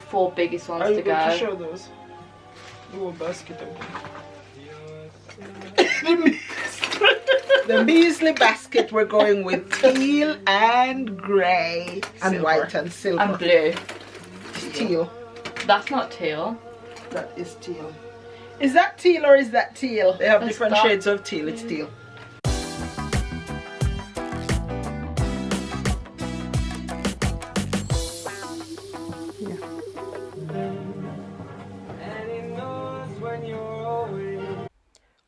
4 biggest ones Are you to go. going to show those? Your basket open. The measly basket we're going with teal and grey and Silver. white and silver. And blue. Teal. That's not teal. That is teal. Is that teal or is that teal? They have That's different dark. shades of teal. It's teal.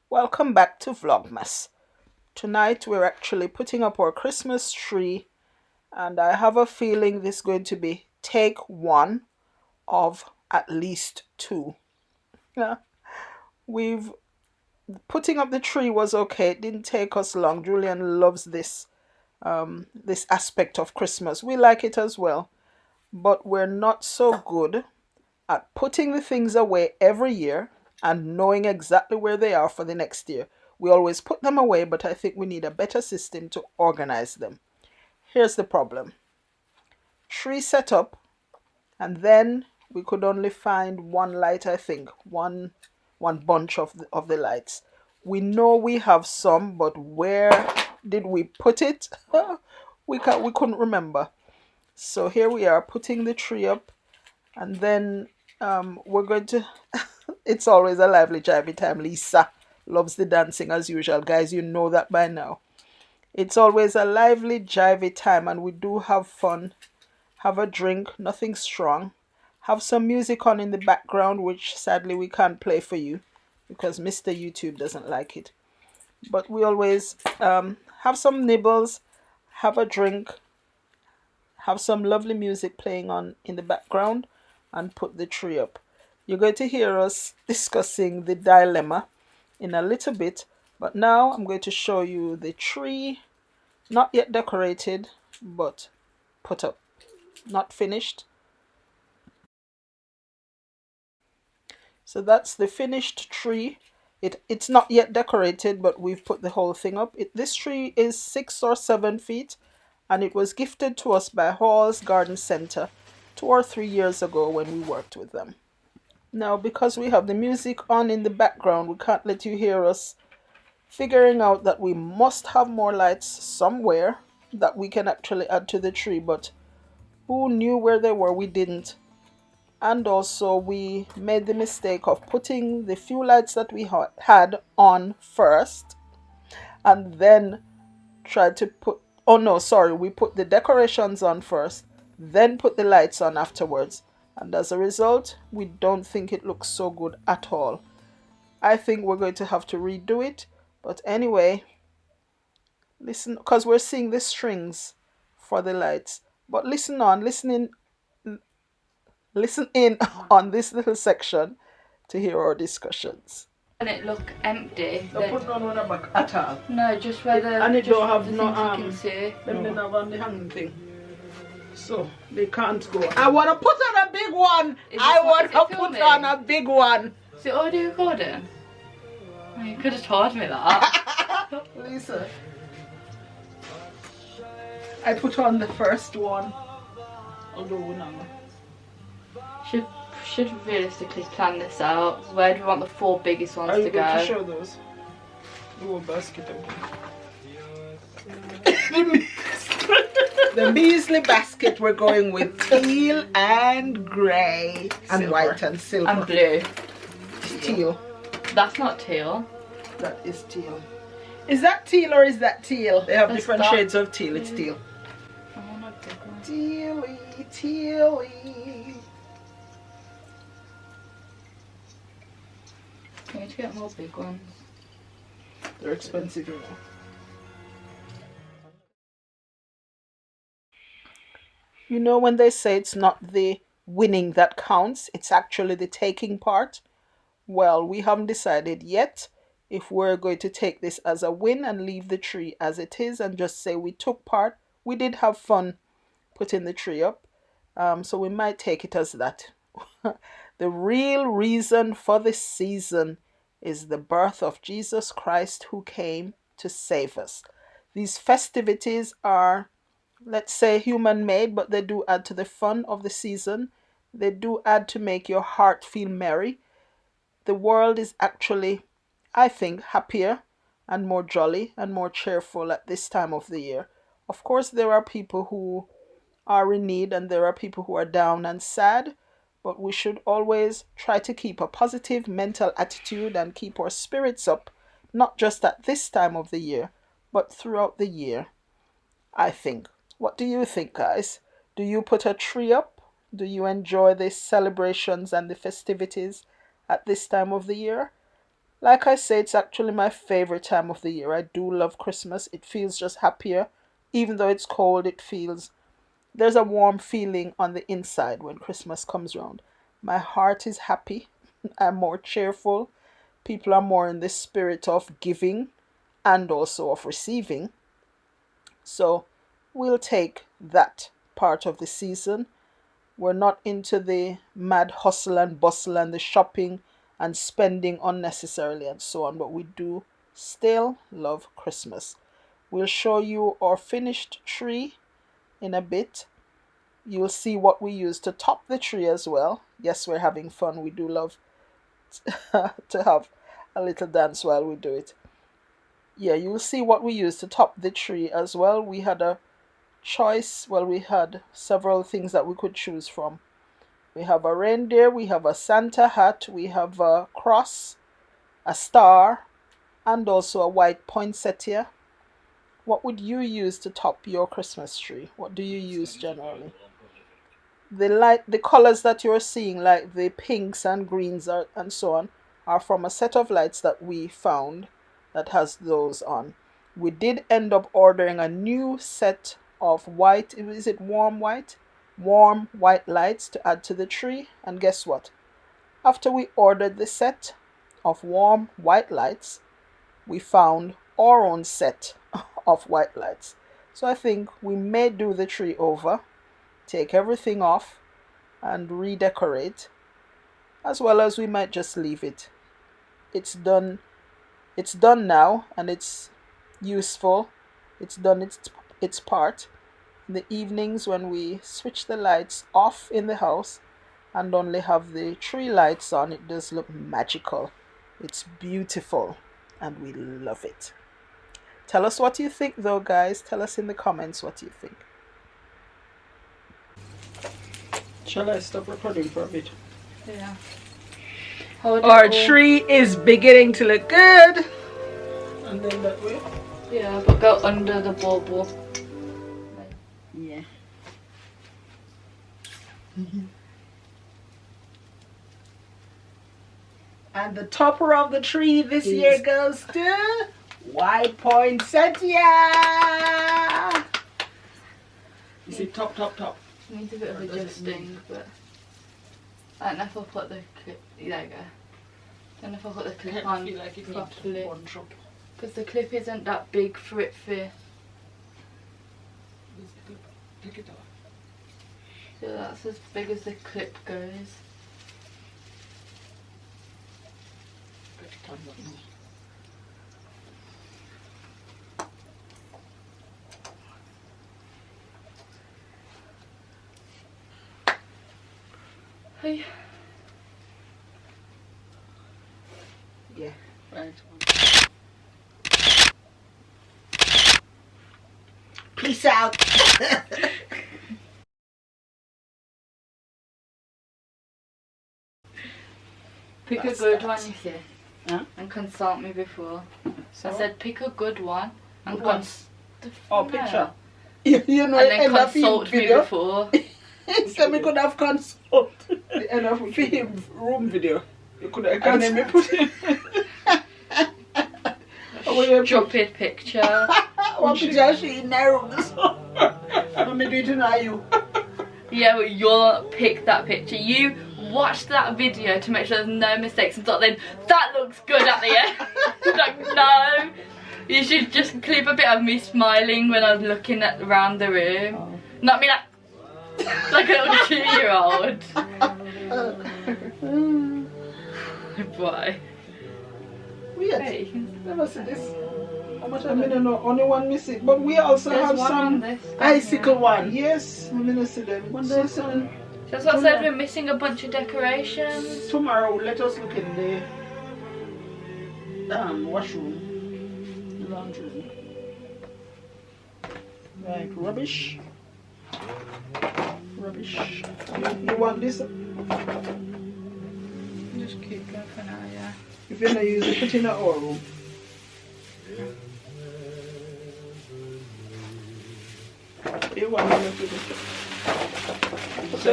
Welcome back to Vlogmas. Tonight we're actually putting up our Christmas tree, and I have a feeling this is going to be take one of at least 2. Yeah. Putting up the tree was okay. It didn't take us long. Julian loves this this aspect of Christmas. We like it as well, but we're not so good at putting the things away every year and knowing exactly where they are for the next year. We always put them away, but I think we need a better system to organize them. Here's the problem. Tree set up, and then we could only find one light, I think. One bunch of the lights. We know we have some, but where did we put it? we couldn't remember. So here we are putting the tree up, and then we're going to it's always a lively jivey time. Leisa loves the dancing as usual, guys. You know that by now. It's always a lively jivey time, and we do have fun. Have a drink, nothing strong. Have some music on in the background, which sadly we can't play for you because Mr. YouTube doesn't like it. But we always have some nibbles, have a drink, have some lovely music playing on in the background, and put the tree up. You're going to hear us discussing the dilemma in a little bit, but now I'm going to show you the tree, not yet decorated, but put up, not finished. So that's the finished tree. It's not yet decorated, but we've put the whole thing up. This tree is 6 or 7 feet, and it was gifted to us by Hall's Garden Center 2 or 3 years ago when we worked with them. Now, because we have the music on in the background, we can't let you hear us figuring out that we must have more lights somewhere that we can actually add to the tree, but who knew where they were? We didn't. And also we made the mistake of putting the few lights that we had on first, and then tried to put, oh no, sorry, we put the decorations on first, then put the lights on afterwards. And as a result, we don't think it looks so good at all. I think we're going to have to redo it. But anyway, listen, because we're seeing the strings for the lights. But listen in on this little section to hear our discussions. And it look empty. Don't put none on the back at all. No, just where the and it don't have the no things you can see. Them don't have on the hanging thing. So they can't go. I wanna put on a big one. I wanna put on a big one. Is it already recording? Oh, you could have told me that. Lisa, I put on the first one. Although we're not. Should realistically plan this out. Where do we want the 4 biggest ones to go? Are you going to show those? Your basket open. The measly basket we're going with teal and grey and silver. White and silver. And blue. Teal. That's not teal. That is teal. Is that teal or is that teal? They have That's different dark. shades of teal. It's teal. I want a big one. Tealy, tealy. We need to get more big ones. They're expensive, you know. You know when they say it's not the winning that counts, it's actually the taking part? Well, we haven't decided yet if we're going to take this as a win and leave the tree as it is and just say we took part. We did have fun putting the tree up, so we might take it as that. The real reason for this season is the birth of Jesus Christ, who came to save us. These festivities are, let's say, human-made, but they do add to the fun of the season. They do add to make your heart feel merry. The world is actually, I think, happier and more jolly and more cheerful at this time of the year. Of course, there are people who are in need and there are people who are down and sad, but we should always try to keep a positive mental attitude and keep our spirits up, not just at this time of the year, but throughout the year, I think. What do you think, guys? Do you put a tree up? Do you enjoy the celebrations and the festivities at this time of the year? Like I say, it's actually my favorite time of the year. I do love Christmas. It feels just happier. Even though it's cold, there's a warm feeling on the inside when Christmas comes around. My heart is happy. I'm more cheerful. People are more in the spirit of giving and also of receiving. So we'll take that part of the season. We're not into the mad hustle and bustle and the shopping and spending unnecessarily and so on, but we do still love Christmas. We'll show you our finished tree in a bit. You'll see what we use to top the tree as well. Yes, we're having fun. We do love to have a little dance while we do it. Yeah, you'll see what we use to top the tree as well. We had a choice. Well, we had several things that we could choose from. We have a reindeer, we have a Santa hat, we have a cross, a star, and also a white poinsettia. What would you use to top your Christmas tree? What do you use generally? The colors that you're seeing, like the pinks and greens and so on, are from a set of lights that we found that has those on. We did end up ordering a new set of white, is it warm white? Warm white lights to add to the tree. And guess what? After we ordered the set of warm white lights, we found our own set of white lights. So I think we may do the tree over, take everything off and redecorate, as well as we might just leave it. It's done now, and it's useful. It's done its part. In the evenings when we switch the lights off in the house and only have the tree lights on, it does look magical. It's beautiful and we love it. Tell us what you think though, guys. Tell us in the comments what you think. Shall I stop recording for a bit? Yeah. Our tree is beginning to look good. And then that way? Yeah, but go under the bubble. Yeah. And the topper of the tree this year goes to white poinsettia. You see, top. Needs a bit of adjusting, but I don't know if I'll put the clip. There you go. I don't know if I'll put the clip on properly. Because the clip isn't that big for it to. Take it off. So that's as big as the clip goes. Hey. Yeah, right. Peace out. Pick a good one, you see. Huh? And consult me before. So I said pick a good one and picture. You know, and then consult me before. So we could have consult the end of film room video. You could have consult. Put it. Drop it picture. What picture she in there room? Let me do it now, you. Yeah, but you'll pick that picture. You watch that video to make sure there's no mistakes and thought then that looks good at the end. Like, no. You should just clip a bit of me smiling when I was looking around the room. Oh. Not me like a little 2-year-old. Boy. Weird. Hey, never see this. How much I mean, no, only one missing. But we also have some icicle one. Yes, I'm gonna see them. One day, That's what I said, we're missing a bunch of decorations. Tomorrow, let us look in the washroom, laundry room. Right, rubbish. Rubbish. You want this? Just keep going for now, yeah. If you're not using it, put in our room. You want me to put it? Put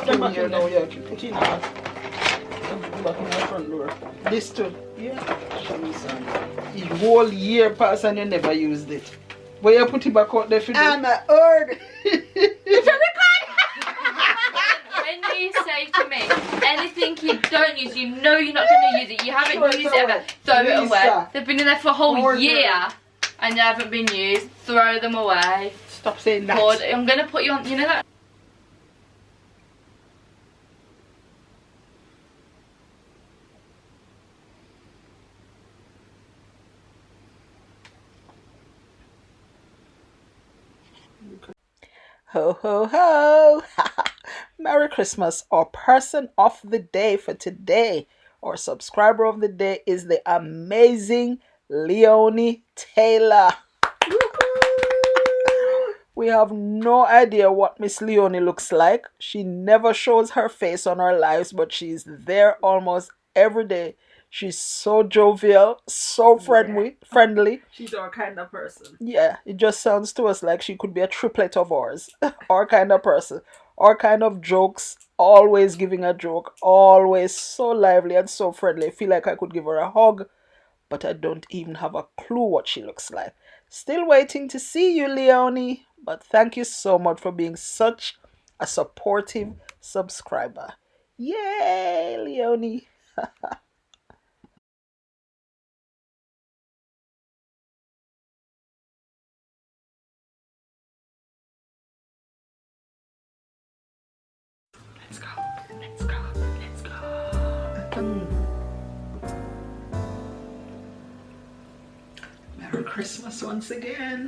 them back in now, yeah. Put in back in the front door. This too? Yeah. The whole year passed and you never used it. But you put it back out there for I'm a heard. When you say to me anything you don't use, you know you're not going to use it. You haven't used it ever. Throw it away. They've been in there for a whole year and they haven't been used. Throw them away. Stop saying that. I'm going to put you on, you know that? Ho ho ho! Merry Christmas. Our person of the day for today, our subscriber of the day, is the amazing Leonie Taylor. We have no idea what Miss Leonie looks like. She never shows her face on our lives, but she's there almost every day. She's so jovial, so friendly. She's our kind of person. Yeah, it just sounds to us like she could be a triplet of ours. Our kind of person. Our kind of jokes. Always giving a joke. Always so lively and so friendly. I feel like I could give her a hug, but I don't even have a clue what she looks like. Still waiting to see you, Leonie. But thank you so much for being such a supportive subscriber. Yay, Leonie. Let's go. Let's go. Let's go. Merry Christmas once again.